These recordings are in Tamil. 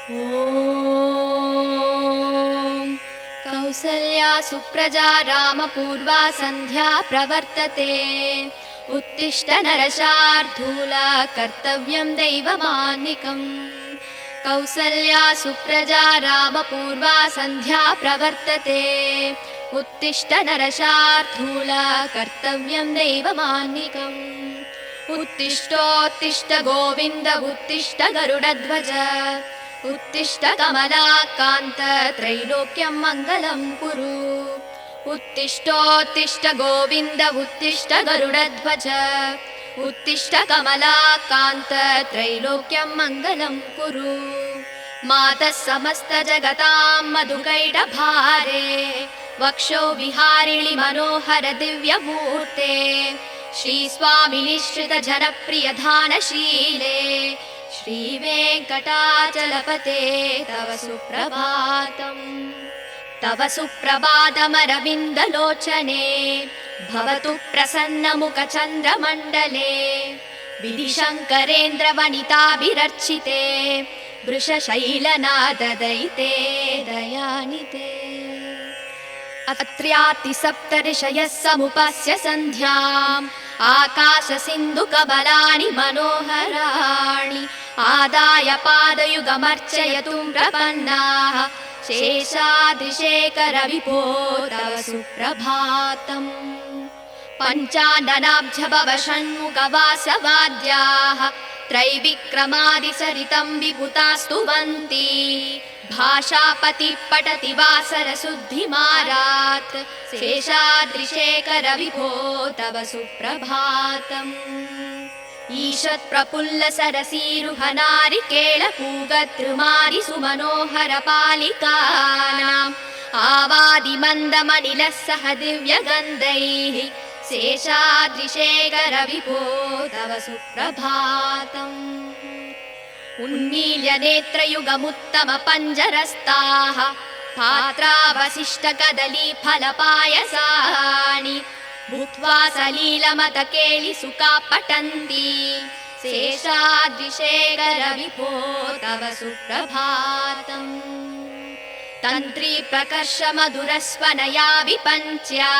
ॐ कौसल्या सुप्रजा रामपूर्वा सन्ध्या प्रवर्तते। उत्तिष्ठ नरशार्दूला कर्तव्यं दैवमान्निकम्। कौसल्या सुप्रजा रामपूर्वा सन्ध्या प्रवर्तते। उत्तिष्ठ नरशार्दूला कर्तव्यं दैवमान्निकम्। उत्तिष्ठोत्तिष्ठ गोविन्द उत्तिष्ठ गरुडध्वज। उत्तिष्ठ कमलाकान्त त्रैलोक्यं मङ्गलं कुरु। उत्तिष्ठोत्तिष्ठ गोविन्द उत्तिष्ठ गरुडध्वज। उत्तिष्ठ कमलाकान्त त्रैलोक्यं मङ्गलं कुरु। मातः समस्त जगतां मधुकैटभारे। वक्षो विहारिणि मनोहर दिव्यमूर्ते। श्रीस्वामिनि श्रित जनप्रिय धानशीले। श्रीवेङ्कटाचलपते तव सुप्रभातम्। तव सुप्रभातमरविन्दलोचने। भवतु प्रसन्नमुखचन्द्रमण्डले। विधिशङ्करेन्द्रवनिताभिरर्चिते। वृषशैलनाददयिते दयानिते। अत्र्यातिसप्तऋषयः समुपस्य सन्ध्याम्। आकाशसिन्धुकमलानि मनोहराणि। आदाय पादयुगमर्चयतुं प्रपन्नाः। शेषाद्रिशेखर विभो तव सुप्रभातम्। पञ्चाननाब्जभव षण्मुखवासवाद्याः। त्रैविक्रमादिसरितं विभुतास्तुवन्ति। भाषापतिः पठति वासरशुद्धिमारात्। शेषाद्रिशेखर विभो तव सुप्रभातम्। ईषत्प्रफुल्ल सरसीरुहनारिकेळपूगतृमारि सुमनोहर पालिकानाम्। आवादिमन्दमनिलः सह दिव्यगन्धैः। शेषाद्रिशेखर विभो तव सुप्रभातम्। उन्मील्य नेत्रयुगमुत्तम पञ्जरस्ताः। पात्रावशिष्ट कदली फलपायसानि। भूत्वा सलीलमतकेलिसुखा पठन्ति। शेषाद्रिशेखर विभो तव सुप्रभातम्। तन्त्री प्रकर्ष मधुरस्वनया विपञ्च्या।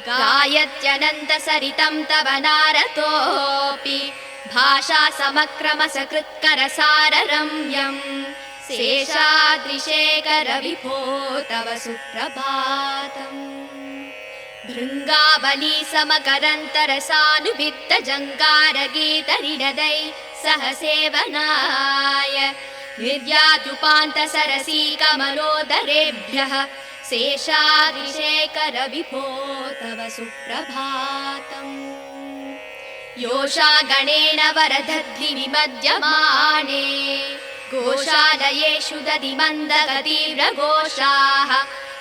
गायत्यनन्तसरितं तव नारतोऽपि। भाषा समक्रमसकृत्करसाररम्यम्। शेषाद्रिशेखर विभो तव सुप्रभातम्। भृङ्गावली समकरन्तरसानुवित्त जङ्कारगीतनिनदै सह सेवनाय। निर्याद्युपान्त सरसी कमलोदरेभ्यः। शेषाद्रिशेखर विभो तव सुप्रभातम्। योषागणेन वरदध्नि विमध्यमाने। गोशालयेषु दधिमन्दगतीव्रघोषाः।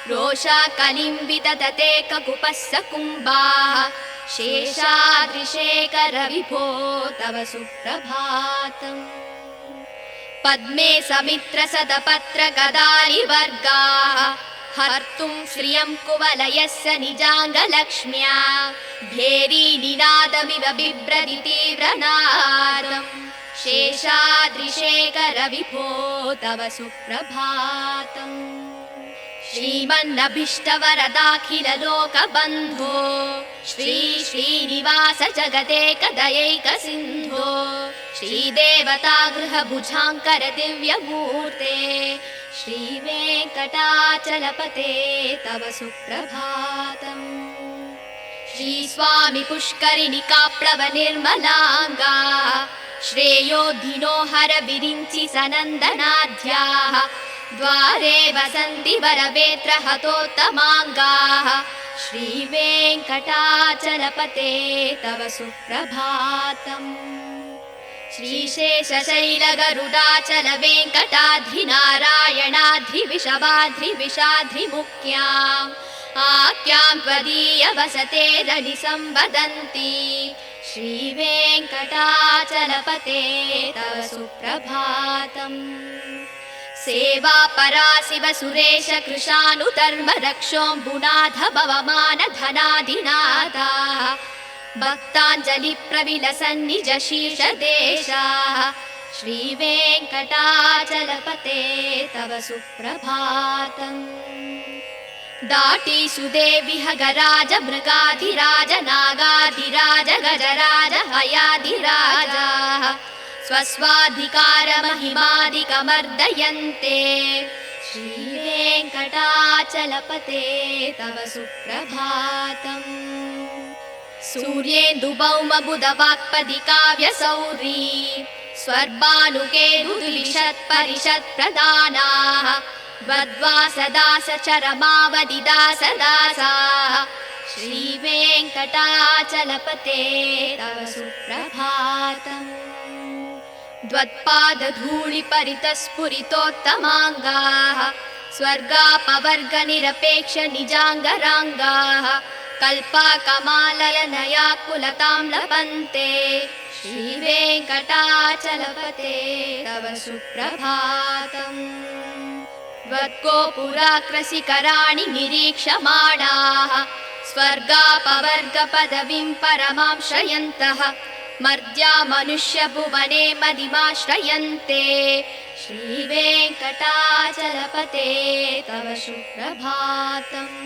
रोषा कलिम्बिततते ककुपस्स कुम्भाः। शेषाद्रिशेखर विभो तव सुप्रभातम्। पद्मे समित्र सदपत्र गदारिवर्गाः। हर्तुं श्रियं कुवलयस्य निजाङ्गलक्ष्म्या। भेरी निनादमिव बिभ्रति तीव्रनादम्। शेषाद्रिशेखर विभो तव सुप्रभातम्। श्रीमन्नभीष्टवरदाखिल लोकबन्धो। श्री श्रीनिवास जगदेकदयैक सिन्धो। श्रीदेवतागृह भुजाङ्कर दिव्यमूर्ते। श्रीवेङ्कटाचलपते तव सुप्रभातम्। श्रीस्वामि पुष्करिणिकाप्लव निर्मलाङ्गा। श्रेयोधिनो हर विरिञ्चि सनन्दनाद्याः। द्वारे वसन्ति वरवेत्र हतोत्तमाङ्गाः। श्रीवेङ्कटाचलपते तव सुप्रभातम्। श्रीशेषशैलगरुडाचल वेङ्कटाद्रिनारायणाद्रिविषवाद्रिविषाद्रिमुख्याम्। आख्यां त्वदीय वसते रनिसंवदन्ति। श्रीवेङ्कटाचलपते तव सुप्रभातम्। सेवा परा शिव सुरेश कृशानुधर्म रक्षोऽम्बुनाथ भवमान धनाधिनाथाः। भक्ताञ्जलि प्रविलसन्निज शीर्षदेशाः। श्रीवेङ्कटाचलपते तव सुप्रभातम् दाटीषु देवि हगराज मृगाधिराज नागाधिराज गजराज हयाधिराजाः स्वस्वाधिकारमहिमादिकमर्दयन्ते श्रीवेङ्कटाचलपते तव सुप्रभातम् सूर्येन्दुभौमबुधवाक्पदि काव्यसौरी स्वर्भानुकेतुद्विषत्परिषत्प्रदानाः द्वद्वासदासचरमावदिदासदासाः श्रीवेङ्कटाचलपते तव सुप्रभातम् द्वत्पादधूलिपरितस्फुरितोत्तमाङ्गाः स्वर्गापवर्गनिरपेक्षनिजाङ्गराङ्गाः कल्पाकमाललनयाकुलतां लभन्ते श्रीवेङ्कटाचलपते तव सुप्रभातम् त्वद्गोपुराग्रशिखराणि निरीक्षमाणाः स्वर्गापवर्गपदवीं परमां श्रयन्तः मर्त्या मनुष्यभुवने मदिमाश्रयन्ते श्रीवेङ्कटाचलपते तव सुप्रभातम्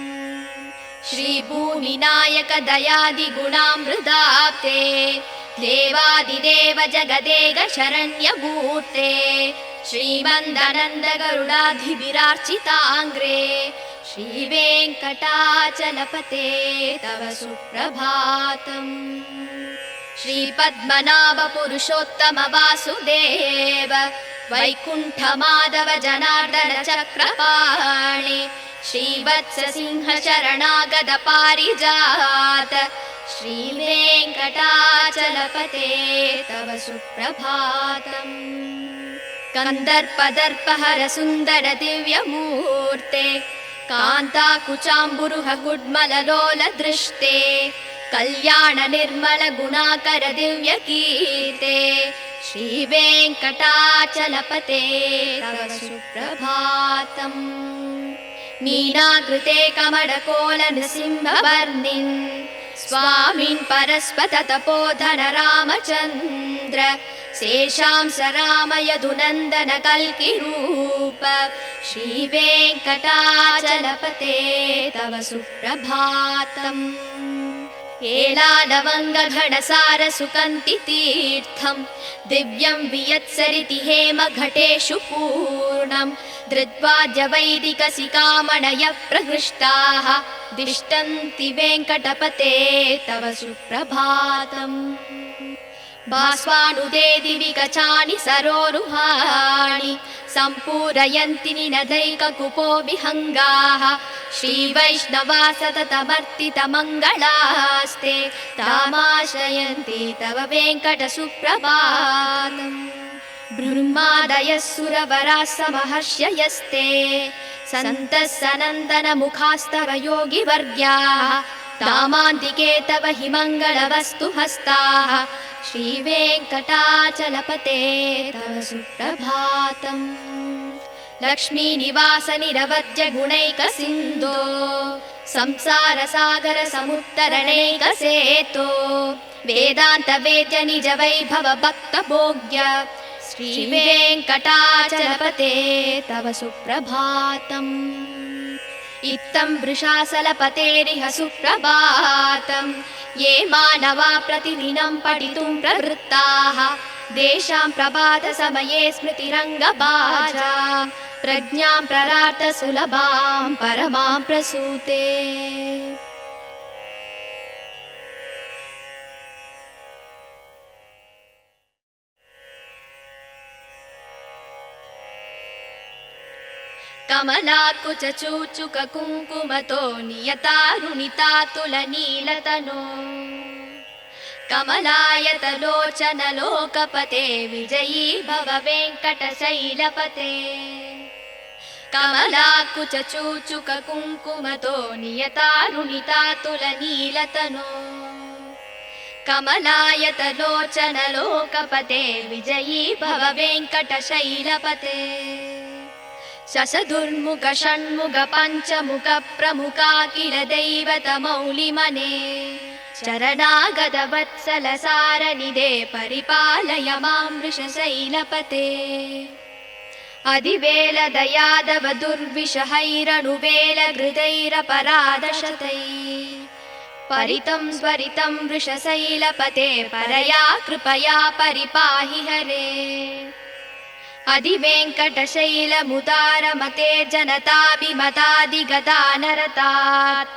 श्रीभूमिनायक दयादिगुणामृताब्धे देवादिदेव जगदेक शरण्यमूर्ते श्रीमन्दनन्द गरुडाधिभिरार्चिताङ्ग्रे श्रीवेङ्कटाचलपते तव सुप्रभातम् श्रीपद्मनाभ पुरुषोत्तम वासुदेव वैकुण्ठमाधव जनार्दन चक्रपाणि श्रीवत्स सिंह शरणागत पारिजात श्रीवेङ्कटाचलपते तव सुप्रभातम् कन्दर्पदर्पहर सुन्दर दिव्यमूर्ते कान्ताकुचाम्बुरुह गुड्मललोल दृष्टे कल्याण निर्मल गुणाकर दिव्यकीर्ते श्रीवेङ्कटाचलपते तव सुप्रभातम् मीनाकृते कमलकोल नृसिंहवर्णिन् स्वामिन् परस्पत तपोधन रामचन्द्र शेषांस राम यदुनन्दन कल्किरूप श्रीवेङ्कटाचलपते तव सुप्रभातम् एलालवङ्गघनसार सुकन्ति तीर्थम् दिव्यं वियत्सरिति हेम घटेषु पूर्णम् धृत्वाद्य वैदिकसिकामणयः प्रहृष्टाः दिष्टन्ति वेङ्कटपते तव सुप्रभातम् भास्वानुदे दिवि कचानि सरोरुहाणि सम्पूरयन्ति निनदैककुपो विहङ्गाः श्रीवैष्णवा सततमर्तितमङ्गलास्ते तामाश्रयन्ति तव वेङ्कटसुप्रभातम् ब्रह्मादयः सुरवराः समहर्षयस्ते सन्तः सनन्दनमुखास्तव योगिवर्याः तामान्तिके तव हि मङ्गलवस्तु हस्ताः श्रीवेङ्कटाचलपते तव सुप्रभातम् लक्ष्मीनिवास निरवद्य गुणैकसिन्धो संसारसागर समुत्तरणैकसेतो वेदान्त वेद्य निज वैभव भक्तभोग्य श्रीवेङ्कटाचलपते तव सुप्रभातम् इत्थं वृषाचलपतेरिह सुप्रभातम् ये मानवा प्रतिदिनं पठितुं प्रवृत्ताः तेषां प्रभातसमये स्मृतिरङ्गभाजा प्रज्ञां प्ररार्थ सुलभां परमां प्रसूते कमलाकुचूचुक कुङ्कुमतो नियतारुणितातुलनीलतनो कमलायतलोचन लोकपते विजयी भव वेङ्कटशैलपते कमलाकुचूचुक कुङ्कुमतो नियतारुणितातुलनीलतनो कमलायतलोचन लोकपते विजयी भव वेङ्कटशैलपते शशदुर्मुख षण्मुख पञ्चमुख प्रमुखाखिल दैवतमौलिमने चरणागतवत्सलसारनिधे परिपालय मां वृषशैलपते अधिवेलदयादव दुर्विषहैरनुवेलहृदैरपराधशतैः परितं स्वरितं वृषशैलपते परया कृपया परिपाहि हरे अधिवेङ्कटशैलमुदारमते जनताभिमतादिगदानरतात्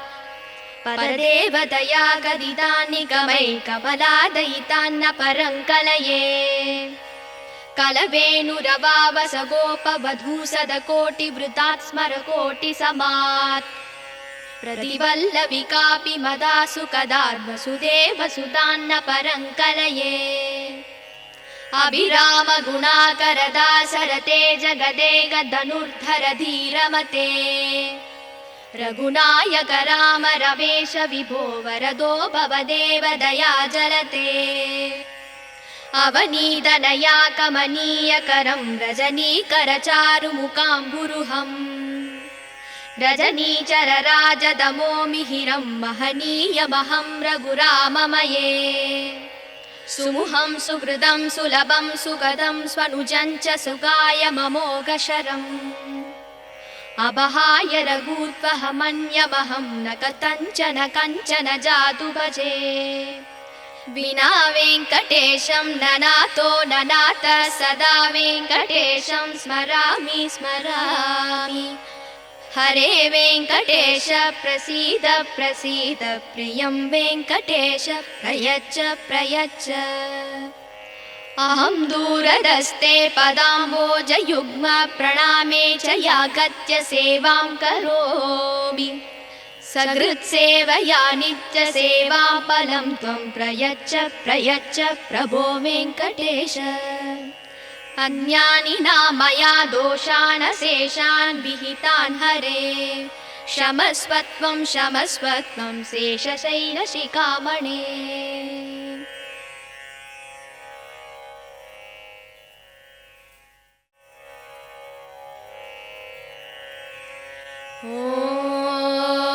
परदेवतया गदितान्निगमै कमलादयितान्न परं कलये कलवेणुरवावस गोपवधूसदकोटिवृतात् स्मरकोटिसमात् प्रतिवल्लविकापि मदासु कदार्वसुदेवसुतान्न परं कलये अभिरामगुणाकरदासरते जगदेकधनुर्धर धीरमते रघुनायक राम रमेश विभो वरदो भवदेव दयाजलते अवनीतनया कमनीयकरं रजनीकरचारुमुकाम्बुरुहम् रजनीचरराजदमो मिहिरं महनीयमहं रघुराममये सुमुहं सुहृदं सुलभं सुगदं स्वनुजं च सुगाय ममोघशरम् अबहाय रघूत्वहमन्यमहं न कथञ्चन जातु भजे विना वेङ्कटेशं ननातो ननाथ सदा वेङ्कटेशं स्मरामि स्मरामि हरे वेङ्कटेश प्रसीद प्रसीद प्रियं वेङ्कटेश प्रयच्छ प्रयच्छ अहं दूरदस्ते पदाम्बोजयुग्म प्रणामे च यागत्य सेवां करोमि सकृत्सेवया नित्यसेवां फलं त्वं प्रयच्छ प्रयच्छ प्रभो वेङ्कटेश अन्यानि नामया दोषान् शेषान् विहितान् हरे क्षमस्वत्वं क्षमस्वत्वं शेषशैलशिखामणे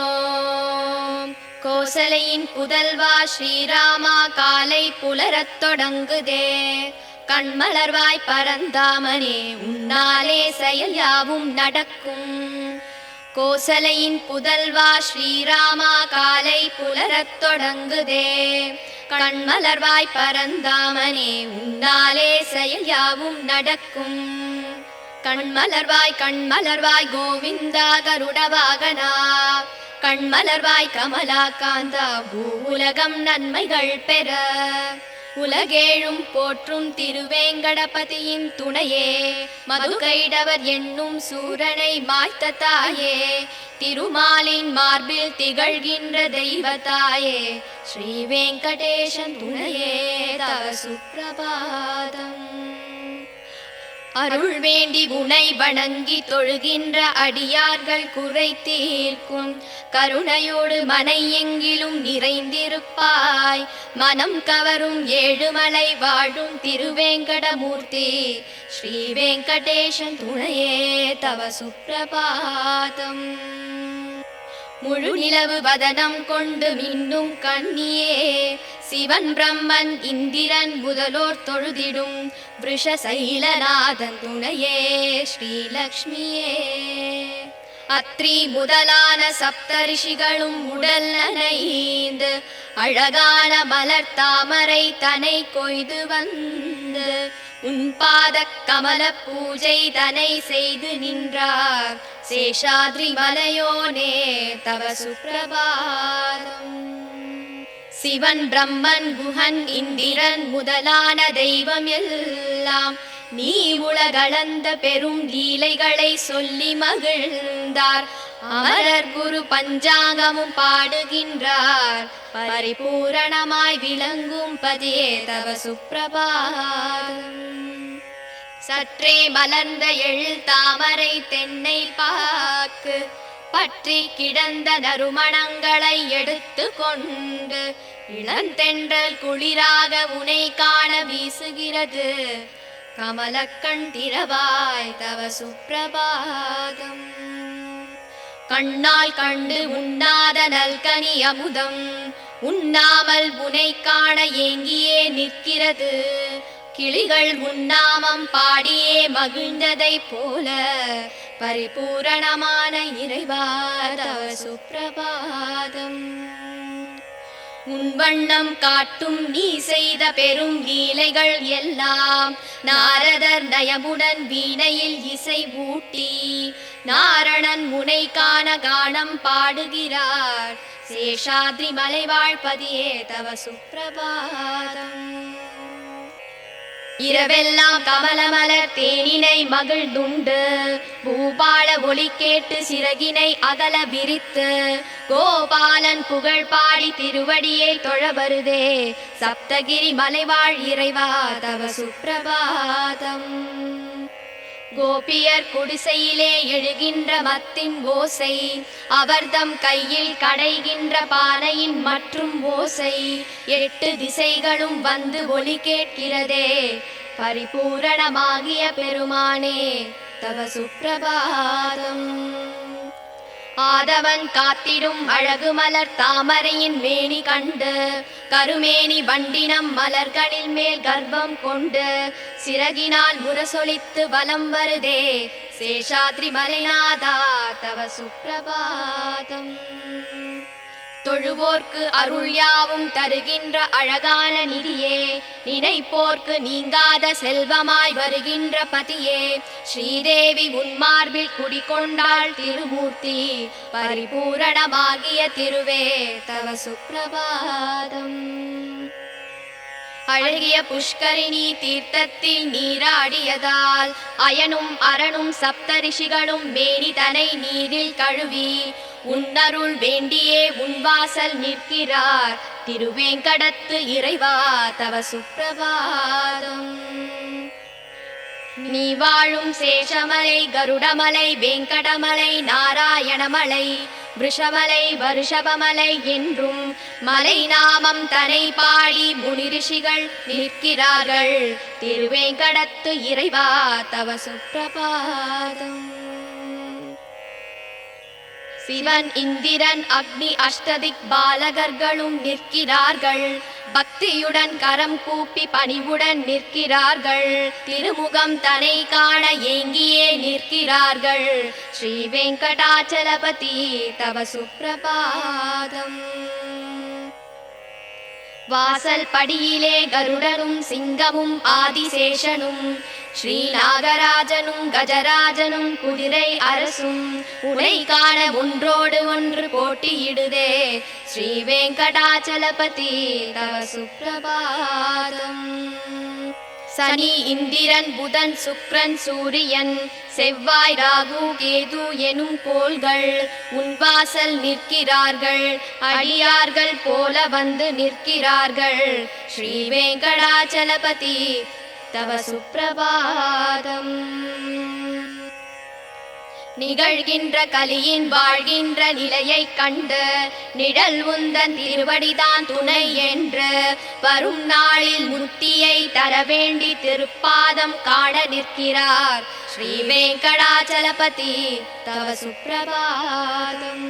ஓம் கோசலையின் புதல்வா ஸ்ரீராமா காலை புலரத் தொடங்குதே கண்மலர்வாய் பரந்தாமனே உன்னாலே செயல் யாவும் நடக்கும் கோசலையின் புதல்வா ஸ்ரீராமா காலை புலரத் தொடங்குதே கண்மலர்வாய் பரந்தாமனே உன்னாலே செயல் யாவும் நடக்கும் கண்மலர்வாய் கோவிந்தா கருடவாகனா கண்மலர்வாய் கமலாகாந்தா பூவுலகம் நன்மைகள் பெற உலகேழும் போற்றும் திருவேங்கடபதியின் துணையே மதுகைடவர் என்னும் சூரனை மாய்த்த தாயே திருமாலின் மார்பில் திகழ்கின்ற தெய்வத்தாயே ஸ்ரீ வெங்கடேசன் துணையே தவ சுப்பிரபாதம் அருள் வேண்டி உனை வணங்கி தொழுகின்ற அடியார்கள் குறை தீர்க்கும் கருணையோடு மனை எங்கிலும் நிறைந்திருப்பாய் மனம் கவரும் ஏழுமலை வாழும் திருவேங்கடமூர்த்தி ஸ்ரீ வெங்கடேசன் துணையே தவ சுப்பிரபாதம் முழு நிலவு வதனம் கொண்டு மின்னும் கண்ணியே சிவன் பிரம்மன் இந்திரன் முதலோர் தொழுதிடும் விருஷசைலநாதன் துணையே ஸ்ரீலக்ஷ்மியே அத்ரி முதலான சப்தரிஷிகளும் உடல் நனைந்து அழகான மலர் தாமரை தனை கொய்து வந்து உன் பாத கமல பூஜை தனை செய்து நின்றார் சேஷாத்ரி மலையோனே தவ சுப்பிரபாதம் சிவன் பிரம்மன் குஹன் இந்திரன் முதலான தெய்வம் எல்லாம் நீ உலகளந்த பெரும் லீலைகளை சொல்லி மகிழ்ந்தார் அமரர் குரு பஞ்சாங்கமும் பாடுகின்றார் பரிபூரணமாய் விளங்கும் பதியே தவ சுப்பிரபாதம் சற்றே மலர்ந்த எழில் தாமரை தென்னை பாக்கு பற்றி கிடந்த நறுமணங்களை எடுத்து கொண்டு இளந்தென்றல் குளிராக உனை காண வீசுகிறது கமலக்கண் திறவாய் தவ சுப்பிரபாதம் கண்ணால் கண்டு உண்ணாத நல்கனி அமுதம் உண்ணாமல் உனை காண ஏங்கியே நிற்கிறது. கிளிகள் உன்னாமம் பாடியே மகிழ்ந்ததை போல பரிபூரணமான இறைவா தவ சுப்பிரபாதம். உன் வண்ணம் காட்டும் நீ செய்த பெரும் லீலைகள் எல்லாம் நாரதர் நயமுடன் வீணையில் இசை ஊட்டி நாரணன் முனை காண கானம் பாடுகிறார். சேஷாத்ரி மலைவாழ்பதியே தவ சுப்பிரபாதம். இரவெல்லாம் கமலமலர் தேனினை மகிழ்ந்துண்டு பூபால ஒளி கேட்டு சிறகினை அகல விரித்து கோபாலன் புகழ் பாடி திருவடியை தொழ வருதே சப்தகிரி மலைவாழ் இறைவா தவ சுப்பிரபாதம். கோபியர் குடிசையிலே எழுகின்ற மத்தின் ஓசை அவர்தம் கையில் கடைகின்ற பானையின் மற்றும் ஓசை 8 திசைகளும் வந்து ஒலி கேட்கிறதே பரிபூரணமாகிய பெருமானே தவ சுப்பிரபாதம். ஆதவன் காத்திடும் அழகு மலர் தாமரையின் மேனி கண்டு கருமேனி வண்டினம் மலர்களில் மேல் கர்ப்பம் கொண்டு சிறகினால் முரசொலித்து வலம் வருதே சேஷாத்ரி மலைநாதா தவ சுப்பிரபாதம். தொழுவோர்க்கு அருள் யாவும் தருகின்ற அழகான நிதியே நினைப்போர்க்கு நீங்காத செல்வமாய் வருகின்ற பதியே ஸ்ரீதேவி உன்மார்பில் குடிகொண்டாள் திருமூர்த்தி பரிபூரணமாகிய திருவே தவ சுப்பிரபாதம். அழகிய புஷ்கரிணி தீர்த்தத்தில் நீராடியதால் அயனும் அரணும் சப்தரிஷிகளும் மேனி தனை நீரில் கழுவி உன்னருள் வேண்டியே உன்வாசல் நிற்கிறார் திருவேங்கடத்து இறைவா தவ சுப்பிரபாதம். நீ வாழும் சேஷமலை கருடமலை வெங்கடமலை நாராயணமலை விஷமலை வருஷபமலை என்றும் மலை நாமம் தனை பாடி முனிரிஷிகள் நிற்கிறார்கள் திருவேங்கடத்து இறைவா தவ சுப்பிரபாதம். சிவன் இந்திரன் அக்னி அஷ்டதிக் பாலகர்களும் நிற்கிறார்கள் பக்தியுடன் கரம் கூப்பி பணிவுடன் நிற்கிறார்கள் திருமுகம் தனை காண ஏங்கியே நிற்கிறார்கள் ஸ்ரீ வெங்கடாச்சலபதி தவ சுப்பிரபாதம். வாசல் படியிலே கருடனும் சிங்கமும் ஆதிசேஷனும் ஸ்ரீ நாகராஜனும் கஜராஜனும் குதிரை அரசும் உனை காண ஒன்றோடு ஒன்று போட்டியிடுதே ஸ்ரீ வெங்கடாச்சலபதி தவ சுப்பிரபாதம். சனி இந்திரன் புதன் சுக்ரன் சூரியன் செவ்வாய் ராகு கேது எனும் கோள்கள் உன்வாசல் நிற்கிறார்கள் அடியார்கள் போல வந்து நிற்கிறார்கள் ஸ்ரீ வெங்கடாச்சலபதி தவ சுப்பிரபாதம். நிகழ்கின்ற கலியின் வாழ்கின்ற நிலையை கண்டு நிழல் உந்தன் திருவடிதான் துணை என்று வரும் நாளில் முக்தியை தர வேண்டி திருப்பாதம் காண நிற்கிறார் ஸ்ரீ வெங்கடாச்சலபதி தவ சுப்பிரபாதம்.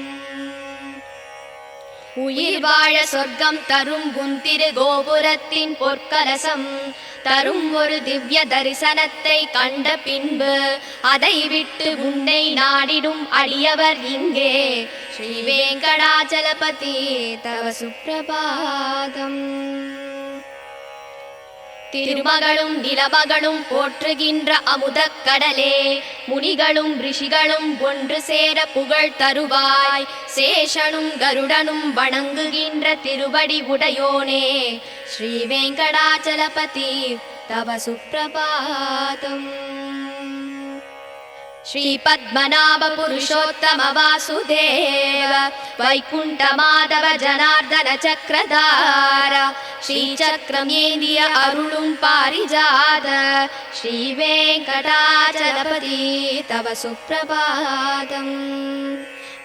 உயிர் வாழ சொர்க்கம் தரும் உன் திரு கோபுரத்தின் பொற்கலசம் தரும் ஒரு திவ்ய தரிசனத்தை கண்ட பின்பு அதை விட்டு உன்னை நாடிடும் அடியவர் இங்கே ஸ்ரீ வெங்கடாச்சலபதி தவ சுப்பிரபாதம். திருமகளும் நிலமகளும் போற்றுகின்ற அமுதக் கடலே முனிகளும் ரிஷிகளும் ஒன்று சேர புகழ் தருவாய் சேஷனும் கருடனும் வணங்குகின்ற திருவடி உடையோனே ஸ்ரீ வெங்கடாச்சலபதி தவ சுப்பிரபாதம். ஸ்ரீ பத்மநாப புருஷோத்தம வாசுதேவ வைகுண்ட மாதவ ஜனார்தன சக்கரதார ஸ்ரீ சக்கரம் ஏந்திய அருளும் பாரிஜாத ஸ்ரீ வெங்கடாச்சலபதி தவ சுப்பிரபாதம்.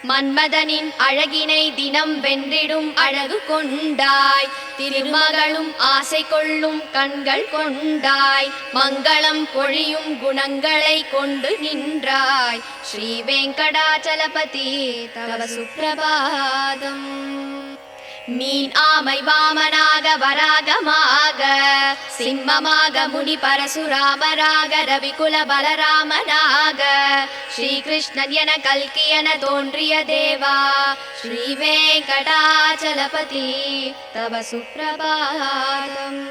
மன்மதனின் அழகினை தினம் வென்றிடும் அழகு கொண்டாய் திருமகளும் ஆசை கொள்ளும் கண்கள் கொண்டாய் மங்களம் பொழியும் குணங்களை கொண்டு நின்றாய் ஸ்ரீ வெங்கடாச்சலபதி தவ சுப்பிரபாதம். மீன் ஆமை வாமனாக வராகமாக சிம்மமாக முனி பரசுராமராக ரவிகுல பலராமனாக ஸ்ரீகிருஷ்ணன் என கல்கி என தோன்றிய தேவா ஸ்ரீ வெங்கடாச்சலபதி தவ சுப்ரபாதம்.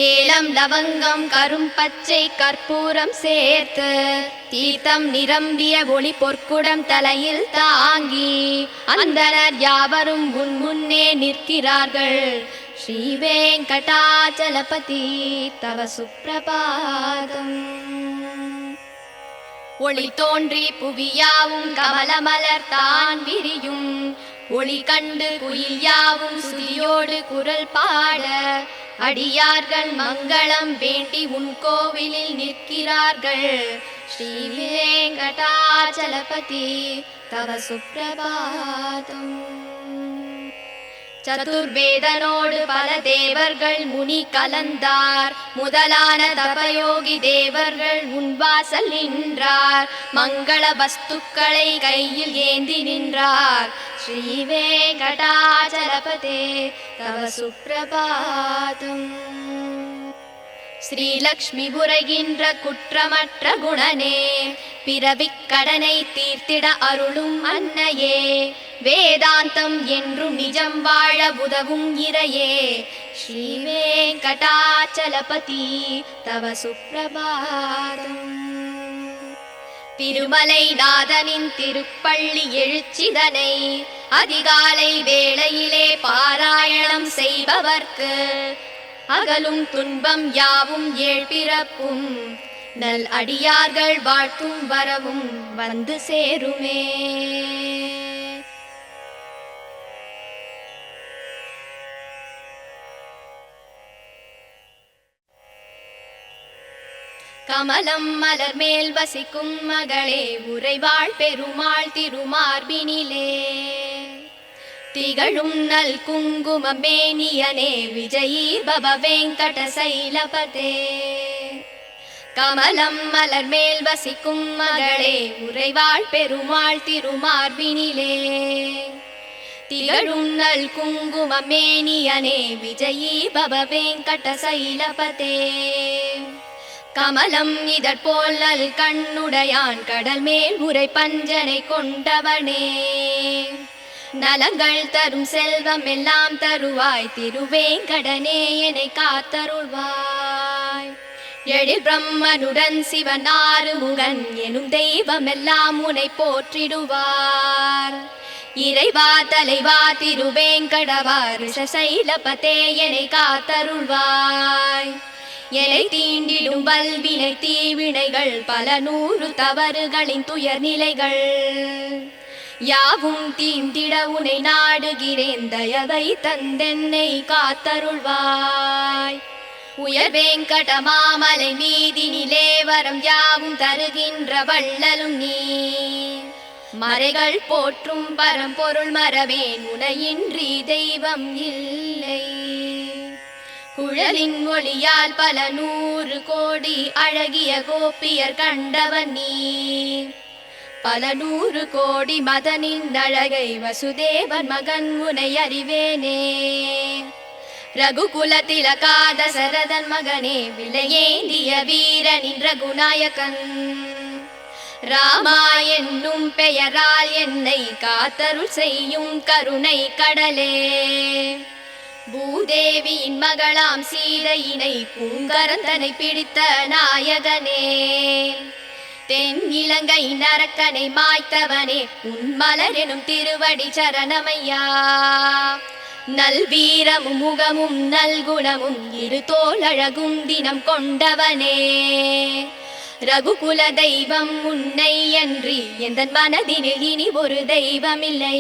ஏலம் லவங்கம் கரும் பச்சை கற்பூரம் சேர்த்து தீர்த்தம் நிரம்பிய ஒளி பொற்குடம் தலையில் தாங்கி அந்தனர் யாவரும் முன்னே நிற்கிறார்கள். ஸ்ரீ வெங்கடாச்சலபதி தவ சுப்ரபாதம். ஒளி தோன்றி புவியாவும் கமலமலர் தான் விரியும் ஒளி கண்டு குயில் யாவும் சுதியோடு குரல் பாட அடியார்கள் மங்களம் வேண்டி உன் கோவிலில் நிற்கிறார்கள். ஸ்ரீ வெங்கடாச்சலபதி தவ சுப்ரபாதம். சதுர்வேதனோடு பல தேவர்கள் முனி கலந்தார் முதலான தபயோகி தேவர்கள் உன்வாசல் நின்றார் மங்கள வஸ்துக்களை கையில் ஏந்தி நின்றார். ஸ்ரீ வெங்கடாச்சலபதி தவ சுப்ரபாதம். ஸ்ரீலக்ஷ்மி புரைகின்ற குற்றமற்ற குணனே பிறவிக் கடனை தீர்த்திட அருளும் அன்னையே வேதாந்தம் என்றும் நிஜம் வாழ உதவும் இறையே. ஸ்ரீ வெங்கடாச்சலபதி தவ சுப்ரபாதம். திருமலை நாதனின் திருப்பள்ளி எழுச்சிதனை அதிகாலை வேளையிலே பாராயணம் செய்பவர்க்கு அகலும் துன்பம் யாவும் ஏழ்பிறப்பும் நல் அடியார்கள் வாழ்த்தும் வரவும் வந்து சேருமே. கமலம் மலர் மேல் வசிக்கும் மகளே உறைவாள் பெருமாள் திருமார்பினிலே திகழும் நல் குங்குமம் மேனியனே விஜயீ பவ வெங்கட சைலபதே. கமலம் மலர் மேல் வசிக்கும் மகளே உறைவாள் பெருமாள் திருமார்பினிலே திகழும் நல் குங்குமம் மேனியனே விஜயீ பவ வெங்கட சைலபதே. கமலம் இதற்போல் நல் கண்ணுடையான் கடல் மேல் உரை பஞ்சனை கொண்டவனே நலங்கள் தரும் செல்வம் எல்லாம் தருவாய் திருவேங்கடனே என்னை காத்தருள்வாய். எழில் பிரம்மனுடன் சிவன் ஆறுமுகன் எனும் தெய்வம் எல்லாம் உன்னை போற்றிடுவார். இறைவா தலைவா திருவேங்கடவா ரிஷசைலபதே என்னை காத்தருள்வாய். எனை தீண்டிடும் வல்வினை தீவினைகள் பல நூறு தவறுகளின் துயர் நிலைகள் யாவும் தீண்டிட உனை நாடுகிறேன் தயவை தந்தென்னை காத்தருள்வாய். உயர் வெங்கட மாமலை மீதினிலே வரம் யாவும் தருகின்ற வள்ளலும் நீ மறைகள் போற்றும் பரம்பொருள் மறவேன் உனையின்றி தெய்வம் இல்லை. குழலின் ஒளியால் பல நூறு கோடி அழகிய கோபியர் கண்டவன் நீ பல நூறு கோடி மதனின் அழகை வசுதேவன் மகன் உனை அறிவேனே. ரகுகுல திலகாத சரதன் மகனே விலையேந்திய வீரனின் ரகுநாயகன் ராமா என்னும் பெயரால் என்னை காத்தருள் செய்யும் கருணை கடலே. பூதேவியின் மகளாம் சீதையினை பூங்கரந்தனை பிடித்த நாயகனே தென் இலங்கை நரக்கனை மாய்த்தவனே உன் மலர் எனும் திருவடி சரணமையா. நல்வீரமும் முகமும் நல்குணமும் இரு தோளழகும் தினம் கொண்டவனே ரகுகுல தெய்வம் உன்னை அன்றி எந்தன் மனதினில் இனி ஒரு தெய்வமில்லை.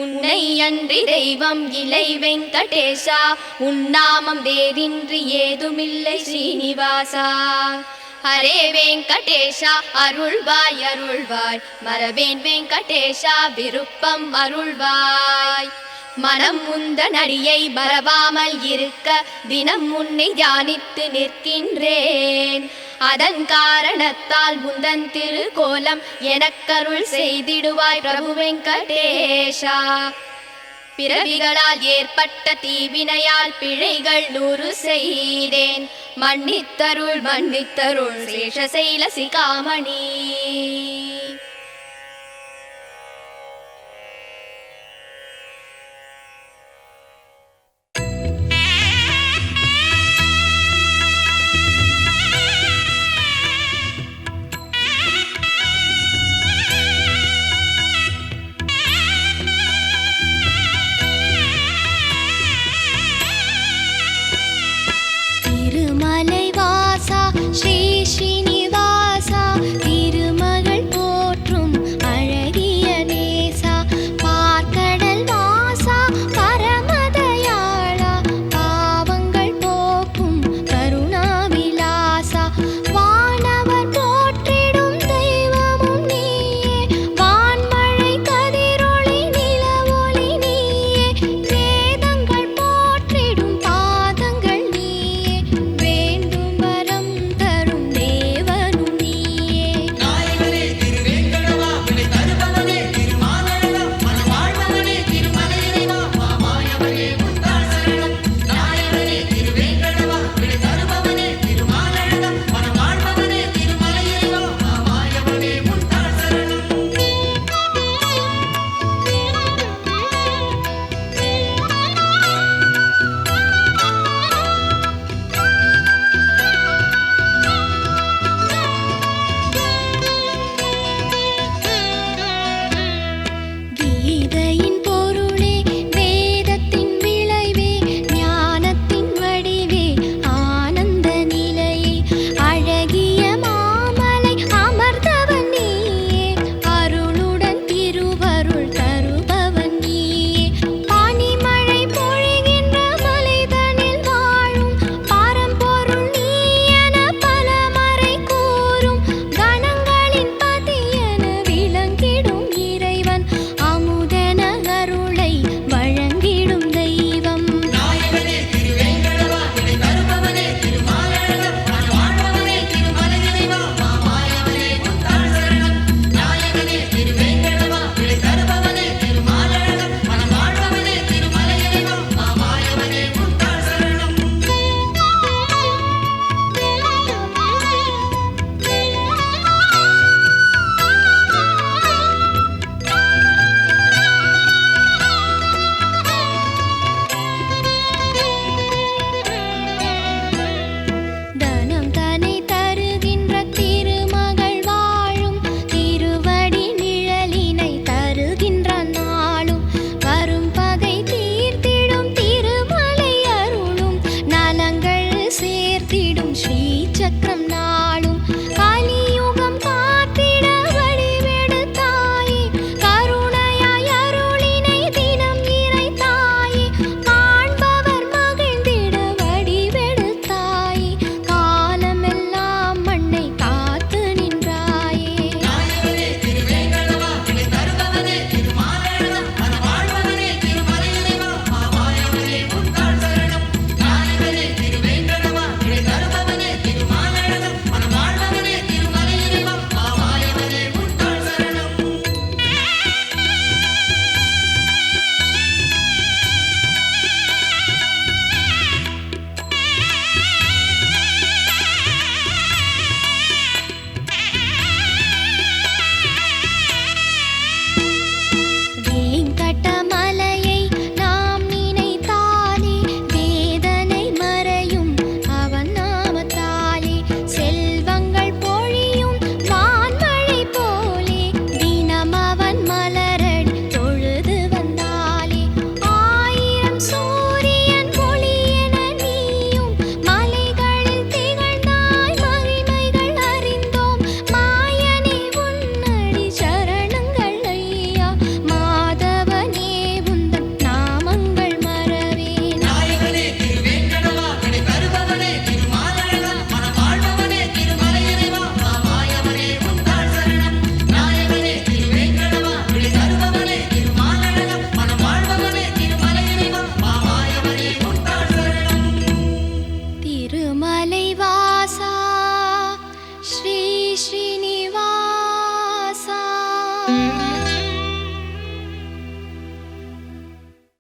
உன்னை அன்றி தெய்வம் இலை வெங்கடேஷா உன் நாமம் வேறின்றி ஏதுமில்லை ஸ்ரீனிவாசா. ஹரே வெங்கடேஷா அருள்வாய் அருள்வாய் மரவேன் வெங்கடேஷா விருப்பம் அருள்வாய். மனம் முந்தன் அடியை மறவாமல் இருக்க தினம் உன்னை தியானித்து நிற்கின்றேன். அதன் காரணத்தால் முந்தன் திருக்கோலம் எனக்கருள் செய்திடுவாய் பிரபு வெங்கடேஷா. பிறவிகளால் ஏற்பட்ட தீவினையால் பிழைகள் 100 செய்தேன், மன்னித்தருள் மன்னித்தருள் சேஷசைல சிகாமணி.